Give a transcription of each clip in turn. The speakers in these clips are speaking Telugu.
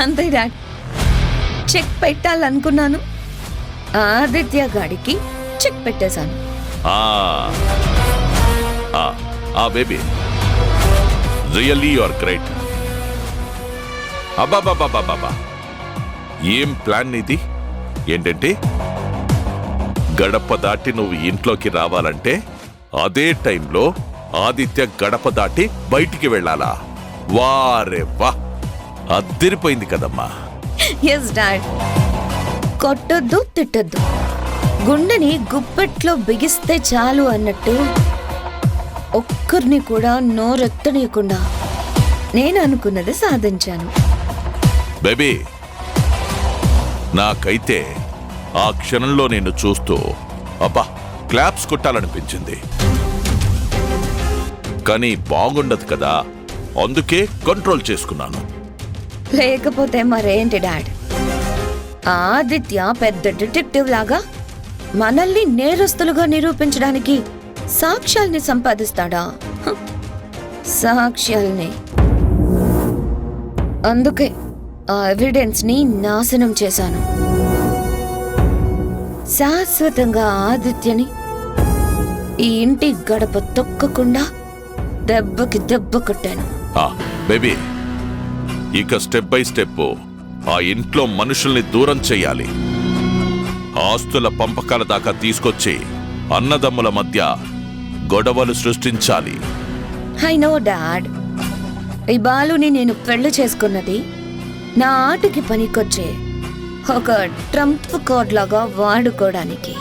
అంతే డాడ్, చెక్ పెట్టాలనుకున్నాను, ఆదిత్య గాడికి చెక్ పెట్టేశాను. Baby really you are great. అబ్బాబాబాబాబా, ఏం ప్లాన్ ఇది? ఏంటంటే గడప దాటి నువ్వు ఇంట్లోకి రావాలంటే అదే టైంలో ఆదిత్య గడప దాటి బయటికి వెళ్ళాలా? వారే వా, అద్దరిపోయింది కదమ్మా. ఎస్ డాడ్, కొట్టొద్దు తిట్టొద్దు, గుండెని గుప్పెట్లో బిగిస్తే చాలు అన్నట్టు ఒక్కరిని కూడా నోరెత్తనీయకుండా నేను అనుకున్నది సాధించాను. బేబీ, నాకైతే ఆ క్షణంలో నేను చూస్తూ అబ్బా క్లాప్స్ కొట్టాలనిపించింది. కానీ బాగుండదు కదా, అందుకే కంట్రోల్ చేసుకున్నాను. లేకపోతే మరేంటి డాడ్, ఆదిత్య పెద్ద డిటెక్టివ్ లాగా మనల్ని నేరస్తులుగా నిరూపించడానికి సాక్ష్యాల్ని సంపాదిస్తాడా? సాక్ష్యాల్ని. అందుకే ఆ ఎవిడెన్స్ ని నాశనం చేశాను. శాశ్వతంగా ఆదిత్యని ఈ ఇంటి గడప తొక్కకుండా దెబ్బకి దెబ్బ కొట్టాను. బేబీ, ఇక స్టెప్ బై స్టెప్ ఆ ఇంట్లో మనుషుల్ని దూరం చెయ్యాలి. ఆస్తుల పంపకాల దాకా తీసుకొచ్చి అన్నదమ్ముల మధ్య గొడవలు సృష్టించాలి. ఐ నో డాడ్, ఈ బాలుని నేను పెళ్లి చేసుకున్నది నా ఆటకి పనికొచ్చే ఒక ట్రంప్ కార్డ్ లాగా వాడుకోవడానికి.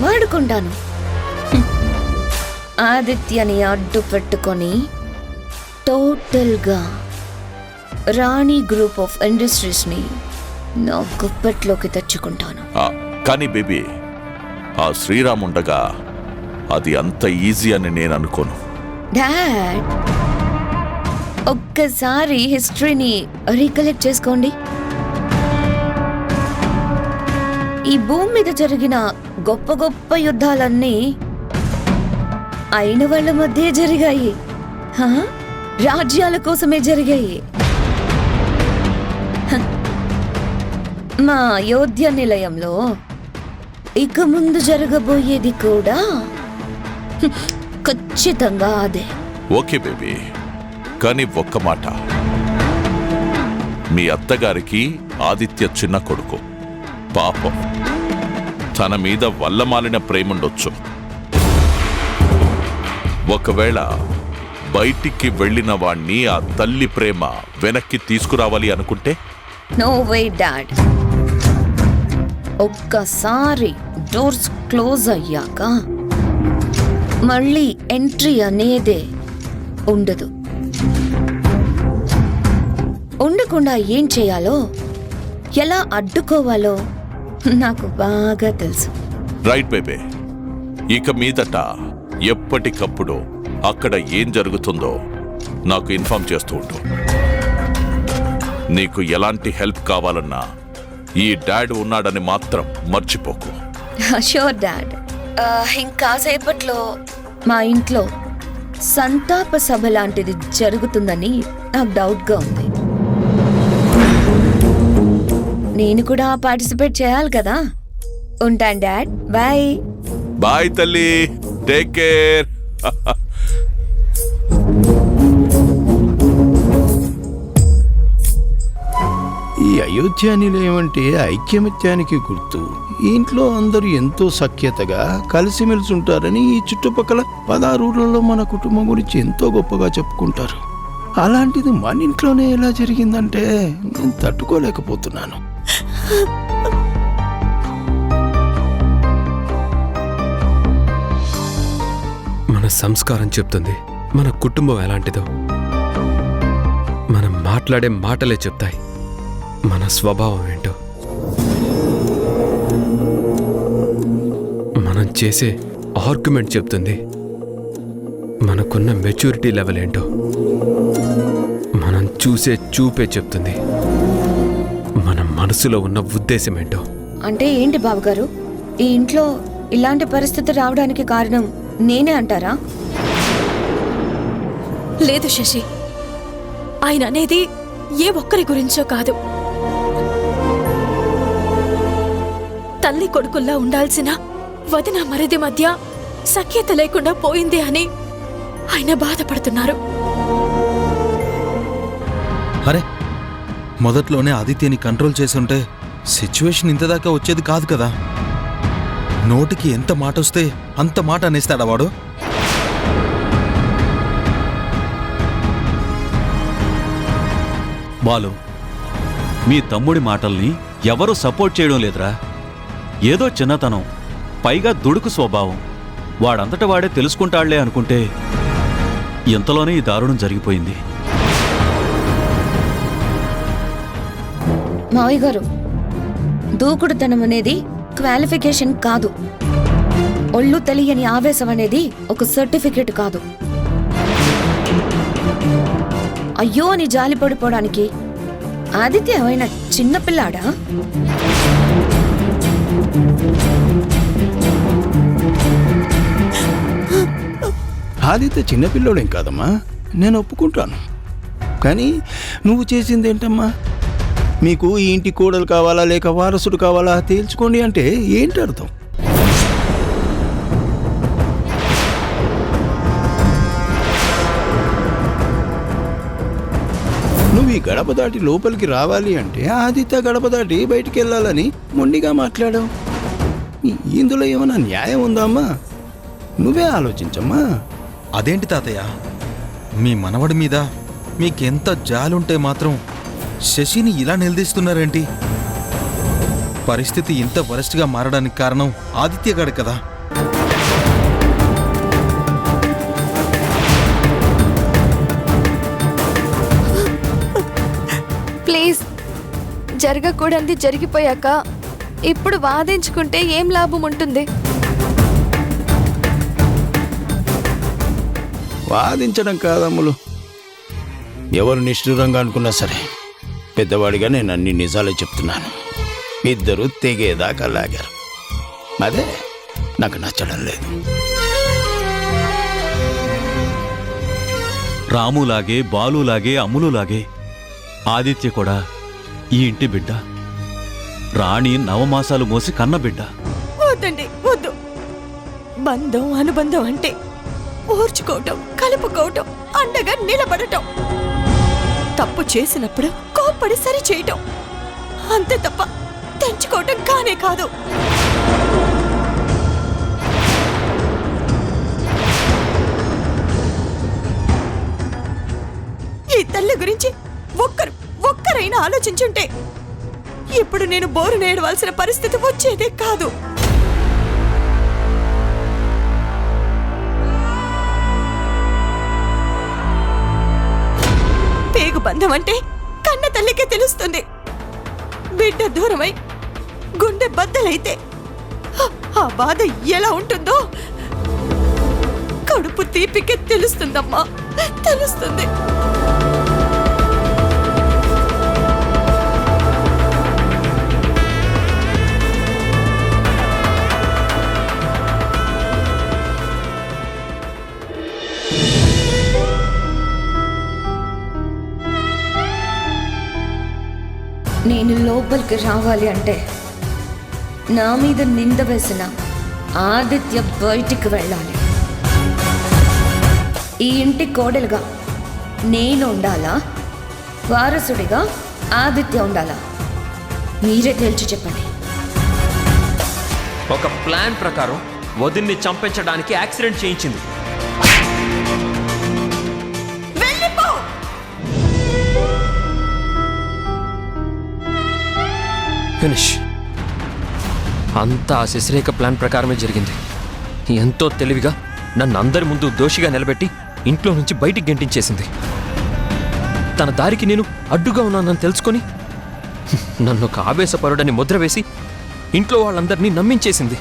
వాడుకుంటాను. ఆదిత్యని అడ్డు పెట్టుకొని టోటల్గా రాణి గ్రూప్ ఆఫ్ ఇండస్ట్రీస్ ని నా గుప్పెట్లోకి తెచ్చుకుంటాను. కానీ బేబీ, ఆ శ్రీరామ్ ఉండగా అది అంత ఈజీ అని నేను అనుకోను. డాడ్, ఒక్కసారి హిస్టరీని రీకలెక్ట్ చేసుకోండి. ఈ భూమి మీద జరిగిన గొప్ప గొప్ప యుద్ధాలన్నీ అయిన వాళ్ళ మధ్య జరిగాయి, రాజ్యాల కోసమే జరిగాయి. మా అయోధ్య నిలయంలో ఇక ముందు జరగబోయేది కూడా ఖచ్చితంగా అదే. ఓకే బేబీ, కానీ ఒక్క మాట, మీ అత్తగారికి ఆదిత్య చిన్న కొడుకు, పాపం తన మీద వల్లమాలిన ప్రేముండొచ్చు. ఒకవేళ బయటికి వెళ్ళిన వాణ్ణి ఆ తల్లి ప్రేమ వెనక్కి తీసుకురావాలి అనుకుంటే? నో వే డాడ్, ఒక్కసారి డోర్స్ క్లోజ్ అయ్యాక మళ్ళీ ఎంట్రీ అనేదే ఉండదు. ఉండకుండా ఏం చేయాలో, ఎలా అడ్డుకోవాలో నాకు బాగా తెలుసు. రైట్ బేబే, ఇక మీదట ఎప్పటికప్పుడు అక్కడ ఏం జరుగుతుందో నాకు ఇన్ఫార్మ్ చేస్తూ ఉంటూ. నీకు ఎలాంటి హెల్ప్ కావాలన్నా ఈ డాడ్ ఉన్నాడని మాత్రం మర్చిపోకు. Sure dad. ఇంకాసేపట్లో మా ఇంట్లో సంతాప సభ లాంటిది జరుగుతుందని నాకు డౌట్గా ఉంది. నేను కూడా పార్టిసిపేట్ చేయాలి కదా. ఉంటాను డాడ్, బాయ్. బాయ్ తల్లి, టేక్ కేర్. ఈ అయోధ్య నిలయం అంటే ఐక్యమత్యానికి గుర్తు. ఈ ఇంట్లో అందరూ ఎంతో సఖ్యతగా కలిసిమెలిసి ఉంటారని ఈ చుట్టుపక్కల 16 ఊర్లలో మన కుటుంబం గురించి ఎంతో గొప్పగా చెప్పుకుంటారు. అలాంటిది మన ఇంట్లోనే ఎలా జరిగిందంటే నేను తట్టుకోలేకపోతున్నాను. మన సంస్కారం చెప్తుంది మన కుటుంబం ఎలాంటిదో. మనం మాట్లాడే మాటలే చెప్తాయి మన స్వభావం ఏంటో. మనం చేసే ఆర్గ్యుమెంట్ చెప్తుంది మనకున్న మెచ్యూరిటీ లెవెల్ ఏంటో. మనం చూసే చూపే చెప్తుంది మన మనసులో ఉన్న ఉద్దేశం ఏంటో. అంటే ఏంటి బావగారు, ఈ ఇంట్లో ఇలాంటి పరిస్థితి రావడానికి కారణం నేనే అంటారా? లేదు శశి, ఆయన అనేది ఏ ఒక్కరి గురించో కాదు. తల్లి కొడుకుల్లా ఉండాల్సిన వదిన మరిది మధ్య సఖ్యత లేకుండా పోయింది అని ఆయన బాధపడుతున్నారు. అరే, మొదట్లోనే ఆదిత్యని కంట్రోల్ చేసుంటే సిచ్యువేషన్ ఇంతదాకా వచ్చేది కాదు కదా. నోటికి ఎంత మాట వస్తే అంత మాట అనేస్తాడా వాడు? బాలు, మీ తమ్ముడి మాటల్ని ఎవరూ సపోర్ట్ చేయడం లేదురా. ఏదో చిన్నతనం, పైగా దుడుకు స్వభావం, వాడంతట వాడే తెలుసుకుంటాళ్లే అనుకుంటే ఇంతలోనే ఈ దారుణం జరిగిపోయింది. మావయ్య గారు, దూకుడుతనం అనేది క్వాలిఫికేషన్ కాదు. ఒళ్ళు తెలియని ఆవేశం అనేది ఒక సర్టిఫికేట్ కాదు. అయ్యో అని జాలి పడిపోవడానికి ఆదిత్య ఏమైనా చిన్నపిల్లాడా? ఆదిత్య చిన్నపిల్లోడేం కాదమ్మా, నేను ఒప్పుకుంటాను. కానీ నువ్వు చేసిందేంటమ్మా? మీకు ఈ ఇంటి కోడలు కావాలా లేక వారసుడు కావాలా తేల్చుకోండి అంటే ఏంటి అర్థం? నువ్వు ఈ గడప దాటి లోపలికి రావాలి అంటే ఆదిత్య గడప దాటి బయటికి వెళ్ళాలని మొండిగా మాట్లాడావు. ఇందులో ఏమైనా న్యాయం ఉందా అమ్మా? నువ్వే ఆలోచించమ్మా. అదేంటి తాతయ్య, మీ మనవడి మీద మీకెంత జాలుంటే మాత్రం శశిని ఇలా నిలదీస్తున్నారేంటి? పరిస్థితి ఇంత వరస్ట్గా మారడానికి కారణం ఆదిత్య గాడు కదా. ప్లీజ్, జరగకూడనిది జరిగిపోయాక ఇప్పుడు వాదించుకుంటే ఏం లాభం ఉంటుంది? వాదించడం కాదమ్ములు, ఎవరు నిష్ఠురంగా అనుకున్నా సరే పెద్దవాడిగా నేను అన్ని నిజాలే చెప్తున్నాను. ఇద్దరు తెగేదాకా లాగారు, అదే నాకు నచ్చడం లేదు. రాములాగే, బాలులాగే, అమ్ములులాగే ఆదిత్య కూడా ఈ ఇంటి బిడ్డ. రాణి నవమాసాలు మోసి కన్న బిడ్డ. వద్దండి, వద్దు. బంధం అనుబంధం అంటే ఓర్చుకోవటం, కలుపుకోవటం, అండగా నిలబడటం. తప్పు చేసినప్పుడు కోప్పడి సరి చేయటం, అంతే తప్ప తెంచుకోవటం కానే కాదు. ఈ తల్లి గురించి ఒక్కరైనా ఆలోచించుంటే ఇప్పుడు నేను బోరు నేడవలసిన పరిస్థితి వచ్చేదే కాదు. పేగు బంధం అంటే కన్న తల్లికే తెలుస్తుంది. బిడ్డ దూరమై గుండె బద్దలైతే ఆ బాధ ఎలా ఉంటుందో కడుపు తీపికే తెలుస్తుందమ్మా, తెలుస్తుంది. నేను లోపలికి రావాలి అంటే నా మీద నింద వేసిన ఆదిత్య బయటికి వెళ్ళాలి. ఈ ఇంటి కోడలుగా నేను ఉండాలా, వారసుడిగా ఆదిత్య ఉండాలా? మీరే తేల్చి చెప్పండి. ఒక ప్లాన్ ప్రకారం వదిన్ని చంపించడానికి యాక్సిడెంట్ చేయించింది. ఫినిష్. అంతా ఆ శశిరేఖ ప్లాన్ ప్రకారమే జరిగింది. ఎంతో తెలివిగా నన్ను అందరి ముందు దోషిగా నిలబెట్టి ఇంట్లో నుంచి బయటికి గెంటించేసింది. తన దారికి నేను అడ్డుగా ఉన్నానని తెలుసుకొని నన్ను ఒక ఆవేశపరుడని ముద్ర వేసి ఇంట్లో వాళ్ళందరినీ నమ్మించేసింది.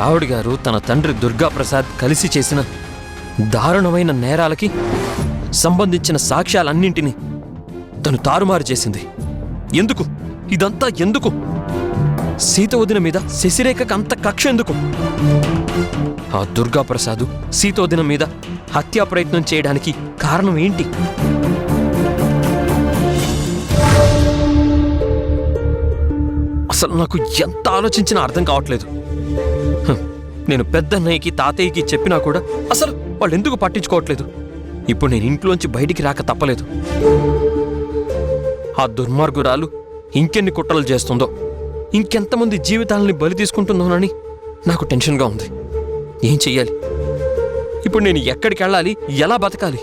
ఆవిడ గారు తన తండ్రి దుర్గాప్రసాద్ కలిసి చేసిన దారుణమైన నేరాలకి సంబంధించిన సాక్ష్యాలన్నింటినీ తను తారుమారు చేసింది. ఎందుకు ఇదంతా ఎందుకు? సీత వదిన మీద శశిరేఖకు అంత కక్ష ఎందుకు? ఆ దుర్గాప్రసాద్ సీత వదిన మీద హత్యా ప్రయత్నం చేయడానికి కారణం ఏంటి? అసలు నాకు ఎంత ఆలోచించినా అర్థం కావట్లేదు. నేను పెద్దన్నయ్యకి తాతయ్యకి చెప్పినా కూడా అసలు వాళ్ళు ఎందుకు పట్టించుకోవట్లేదు? ఇప్పుడు నేను ఇంట్లోంచి బయటికి రాక తప్పలేదు. ఆ దుర్మార్గురాలు ఇంకెన్ని కుట్రలు చేస్తుందో, ఇంకెంతమంది జీవితాలని బలి తీసుకుంటుందోనని నాకు టెన్షన్గా ఉంది. ఏం చెయ్యాలి ఇప్పుడు? నేను ఎక్కడికి వెళ్ళాలి? ఎలా బతకాలి?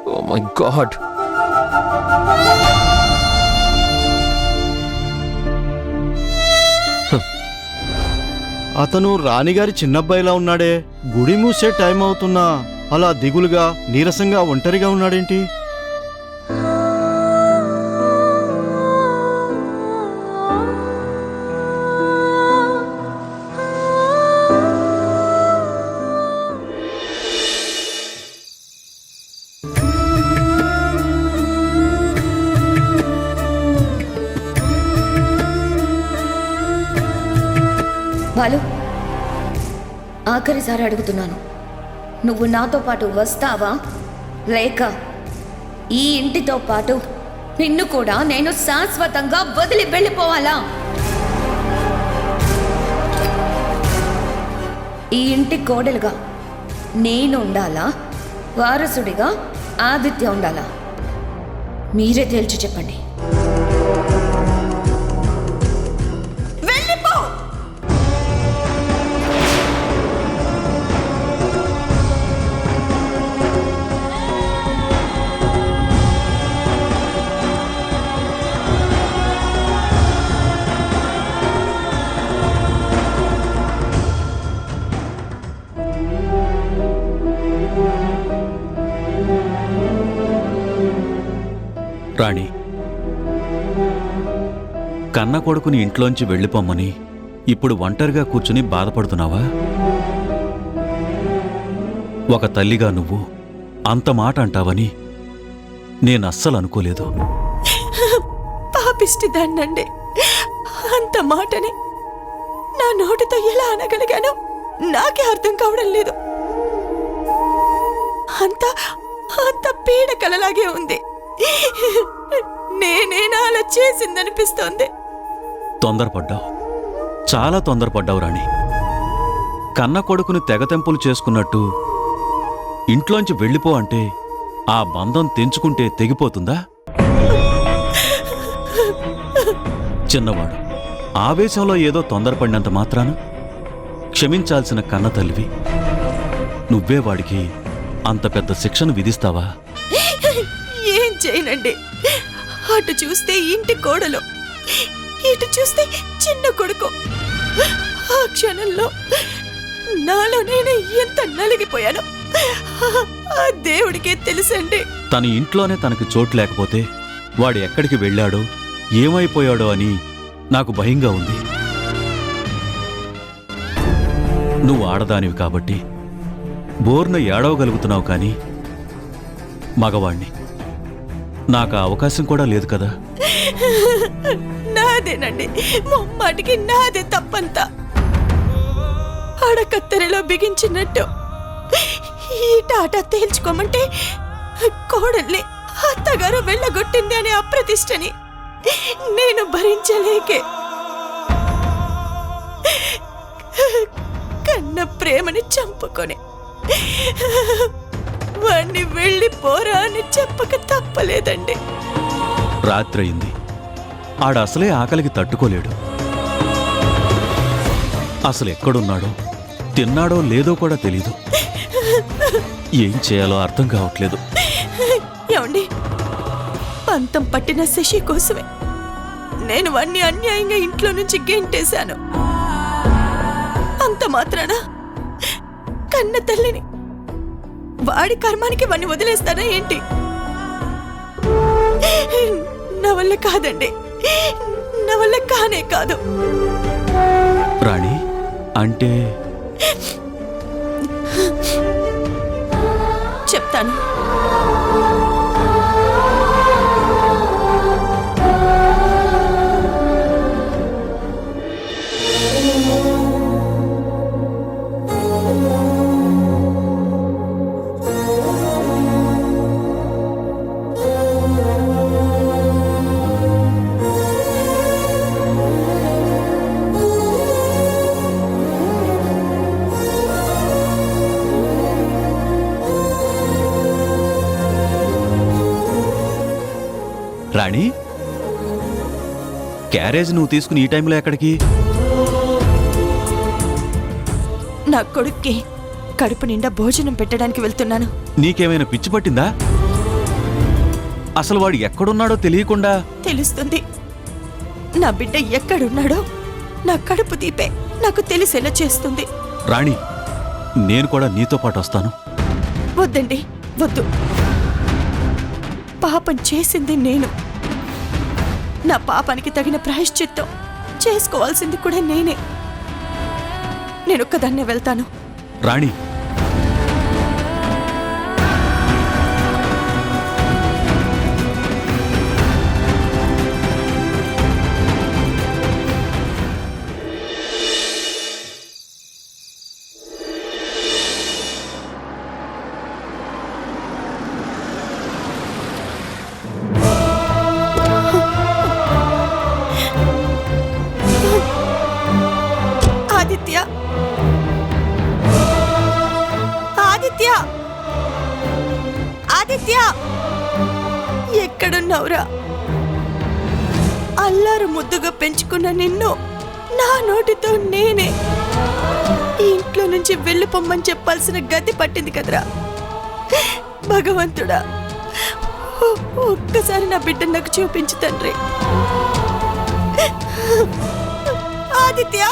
Oh my God! అతను రాణిగారి చిన్నబ్బాయిలా ఉన్నాడే. గుడి మూసే టైం అవుతున్నా అలా దిగులుగా నీరసంగా ఒంటరిగా ఉన్నాడేంటి? బాలు, ఆఖరిసారి అడుగుతున్నాను, నువ్వు నాతో పాటు వస్తావా లేక ఈ ఇంటితో పాటు నిన్ను కూడా నేను శాశ్వతంగా వదిలి వెళ్ళిపోవాలా? ఈ ఇంటి కోడలుగా నేను ఉండాలా, వారసుడిగా ఆదిత్య ఉండాలా? మీరే తేల్చి చెప్పండి. రాణి, కన్న కొడుకుని ఇంట్లోంచి వెళ్ళిపోమ్మని ఇప్పుడు ఒంటరిగా కూర్చుని బాధపడుతున్నావా? ఒక తల్లిగా నువ్వు అంత మాట అంటావని నేనస్సలు అనుకోలేదు. పాపిష్టి దాన్నండి, అంత మాటని నా నోటితో ఎలా అనగలిగానో నాకే అర్థం కావడం లేదు. అంత అంత పీడకలలాగే ఉంది. నేనేనా అలా చేసిందనిపిస్తోంది. తొందరపడ్డావు, చాలా తొందరపడ్డావు రాణి. కన్న కొడుకుని తెగతెంపులు చేసుకున్నట్టు ఇంట్లోంచి వెళ్ళిపో అంటే ఆ బంధం తెంచుకుంటే తెగిపోతుందా? చిన్నవాడు ఆవేశంలో ఏదో తొందరపడినంత మాత్రాన క్షమించాల్సిన కన్న తల్లివి నువ్వే వాడికి అంత పెద్ద శిక్షను విధిస్తావా? ఏం చేయనండి. అటు చూస్తే ఇంటి కోడలు, ఇటు చూస్తే చిన్న కొడుకు. ఆ క్షణంలో నాలో నేను ఎంత నలిగిపోయానో ఆ దేవుడికే తెలుసండి. తన ఇంట్లోనే తనకి చోటు లేకపోతే వాడు ఎక్కడికి వెళ్ళాడో ఏమైపోయాడో అని నాకు భయంగా ఉంది. నువ్వు ఆడదానివి కాబట్టి బోర్న ఏడవగలుగుతున్నావు, కానీ మగవాణ్ణి నాకు ఆ అవకాశం కూడా లేదు కదా. నాదేనండి, ముమ్మాటికి నాదే తప్పంతా. ఆడకత్తెరలో బిగించినట్టు ఈ టాటా తేల్చుకోమంటే కోడల్ని అత్తగారు వెళ్ళగొట్టింది అనే అప్రతిష్టని నేను భరించలేకే కన్న ప్రేమని చంపుకొని వాణ్ణి వెళ్ళిపోరా అని చెప్పక తప్పలేదండి. రాత్రయింది, ఆడసలే ఆకలికి తట్టుకోలేడు. అసలు ఎక్కడున్నాడో, తిన్నాడో లేదో కూడా తెలీదు. ఏం చేయాలో అర్థం కావట్లేదు. ఏమండి, పంతం పట్టిన శశి కోసమే నేను వాణ్ణి అన్యాయంగా ఇంట్లో నుంచి గెంటేశాను. అంత మాత్రాన కన్న తల్లిని వాడి కర్మానికి వాణ్ణి వదిలేస్తానా ఏంటి? నా వల్ల కాదండి, నా వల్ల కానే కాదు. రాణి అంటే చెప్తాను. రాణి, క్యారేజ్ నువ్వు తీసుకుని ఈ టైంలో ఎక్కడికి? నా కొడుక్కి కడుపు నిండా భోజనం పెట్టడానికి వెళ్తున్నాను. నీకేమైనా పిచ్చి పట్టిందా? అసలు వాడు ఎక్కడున్నాడో తెలియకుండా. తెలుస్తుంది. నా బిడ్డ ఎక్కడున్నాడో నా కడుపు తీపే నాకు తెలిసేలా చేస్తుంది. రాణి, నేను కూడా నీతో పాటు వస్తాను. వద్దండి, వద్దు. పాపం చేసింది నేను. నా పాపానికి తగిన ప్రాయశ్చిత్తం చేసుకోవాల్సింది కూడా నేనే. నేనొక్కదాన్నే వెళ్తాను. రాణి, ఆదిత్య, ఆదిత్య, ఆదిత్య, ఎక్కడున్నావురా? అల్లారు ముద్దుగా పెంచుకున్న నిన్ను నా నోటితో నేనే ఈ ఇంట్లో నుంచి వెళ్ళిపోమ్మని చెప్పాల్సిన గతి పట్టింది కదరా భగవంతుడా. ఒక్కసారి నా బిడ్డ నాకు చూపించు తండ్రి. ఆదిత్య,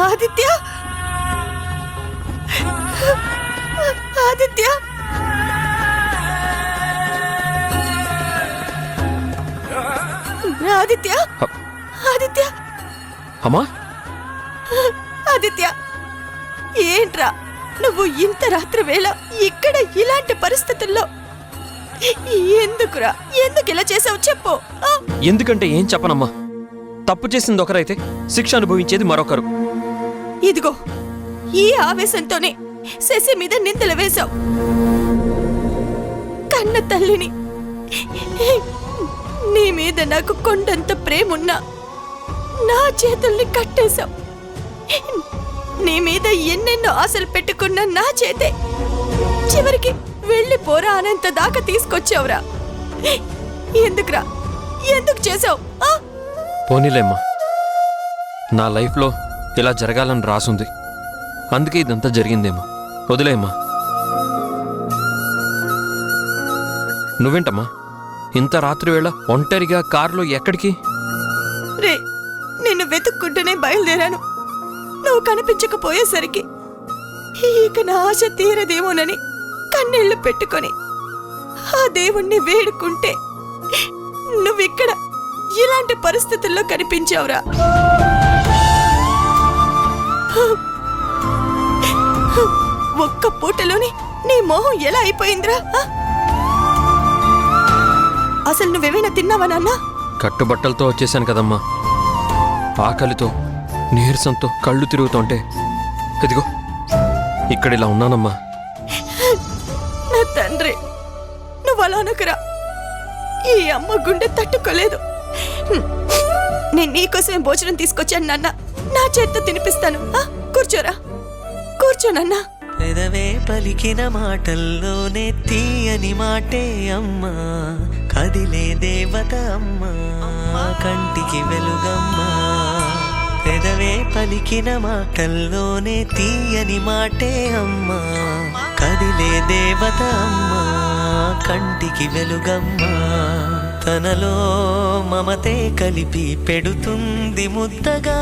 ఆదిత్య, ఆదిత్య, ఆదిత్య, ఆదిత్య, అమ్మా, ఆదిత్య, ఏంట్రా నువ్వు ఇంత రాత్రి వేళ ఇక్కడ ఇలాంటి పరిస్థితుల్లో? ఎందుకురా, ఎందుకు ఇలా చేసావు చెప్పు. ఎందుకంటే ఏం చెప్పనమ్మా. తప్పు చేసింది ఒకరైతే శిక్ష అనుభవించేది మరొకరు. ఇదిగో ఈ ఆవేశంతోనే శశి మీద నిందలు వేశావు. కన్న తల్లిని, నీ మీద నాకు కొండంత ప్రేమున్నా నా చేతుల్ని కట్టేశావు. నీ మీద ఎన్నెన్నో ఆశలు పెట్టుకున్న నా చేతే చివరికి వెళ్ళిపోరా అనేంత దాకా తీసుకొచ్చావురా. ఎందుకురా, ఎందుకు చేసావు? పోనీలేమ్మా, నా లైఫ్లో ఇలా జరగాలని రాసుంది, అందుకే ఇదంతా జరిగిందేమో. వదిలేమ్మా. నువ్వేంటమ్మా ఇంత రాత్రి వేళ ఒంటరిగా కారులో ఎక్కడికి? రే, నిన్ను వెతుక్కుంటూనే బయలుదేరాను. నువ్వు కనిపించకపోయేసరికి ఇక నా ఆశ తీరదేమోనని కన్నీళ్లు పెట్టుకొని ఆ దేవుణ్ణి వేడుకుంటే నువ్విక్కడ ఇలాంటి పరిస్థితుల్లో కనిపించావురా. ఒక్క పూటలోని నీ మొహం ఎలా అయిపోయిందిరా? అసలు నువ్వేమైనా తిన్నావా నాన్న? కట్టుబట్టలతో వచ్చేసాను కదమ్మా. ఆకలితో నీరసంతో కళ్ళు తిరుగుతుంటే ఇదిగో ఇక్కడ ఇలా ఉన్నానమ్మా. నా తండ్రి, నువ్వు అలా అనకురా. ఈ అమ్మ గుండె తట్టుకోలేదు. నేను నీకోసమే భోజనం తీసుకొచ్చాను నాన్న. నా చేత్తో తినిపిస్తాను. కూర్చోరా, కూర్చోనన్నా. పెదవే పలికిన మాటల్లోనే తీయని మాటే అమ్మా, కదిలే దేవత అమ్మా, కంటికి వెలుగమ్మా. పెదవే పలికిన మాటల్లోనే తీయని మాటే అమ్మా, కదిలే దేవత అమ్మా, కంటికి వెలుగమ్మా. తనలో మమతే కలిపి పెడుతుంది ముద్దగా,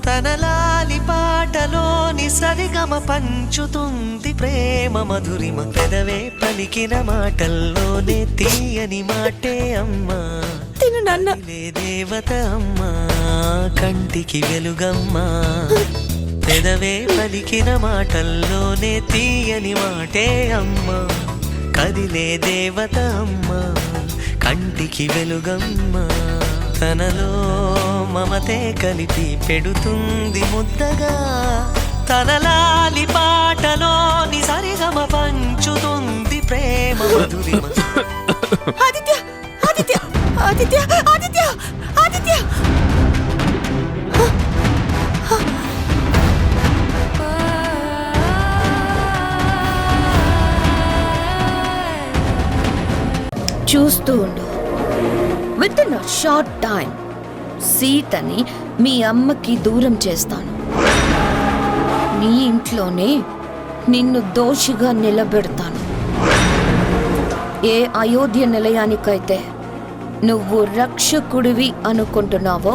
తనలాలి పాటలోని సరిగమ పంచుతుంది ప్రేమ మధురిమ. పెదవే పలికిన మాటల్లోనే తీయని మాటే అమ్మా, తిను నాన్న. దేవత అమ్మా, కంటికి వెలుగమ్మా. పెదవే పలికిన మాటల్లోనే తీయని మాటే అమ్మా, కదిలే దేవత అమ్మా, కంటికి వెలుగమ్మా. తనలో మమతే కలిపి పెడుతుంది ముద్దగా, తన లాలి పాటలోని సరిగమ పంచుతుంది ప్రేమ మధురిమ. ఆదిత్య ఆదిత్య ఆదిత్య ఆదిత్య ఆదిత్య చూస్తూ ఉండు. With in a short time సీతని మీ అమ్మకి దూరం చేస్తాను. నీ ఇంట్లోనే నిన్ను దోషిగా నిలబెడతాను. ఏ అయోధ్య నిలయానికైతే నువ్వు రక్షకుడివి అనుకుంటున్నావో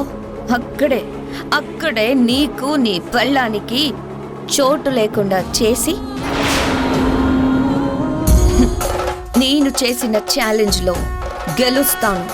అక్కడే నీకు నీ పెళ్ళానికి చోటు లేకుండా చేసి నేను చేసిన ఛాలెంజ్లో గెలుస్తాను.